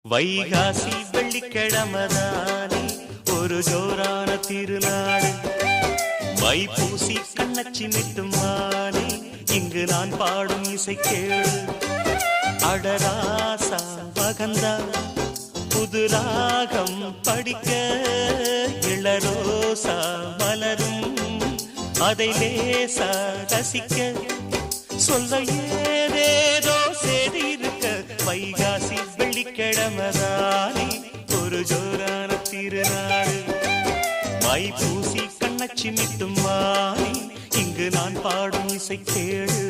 வைகாசி வெள்ளிக்கிழமதானே ஒரு ஜோரான திருநாடு. வைப்பூசி கண்ணச்சி மிட்டும் மானே இங்கு நான் பாடும் இசை கேளு. அடராசா மகந்தா புது ராகம் படிக்க இளரோசா மலரும் அதை லேசா ரசிக்க சொல்ல ஏதேதோ சேதி இருக்க. வைகாசி வெள்ளிக்கிழமதானே ஒரு ஜோரான திருநாடு. வைப்பூசி கண்ணச்சி மிட்டும் மானே இங்கு நான் பாடும் இசை கேளு.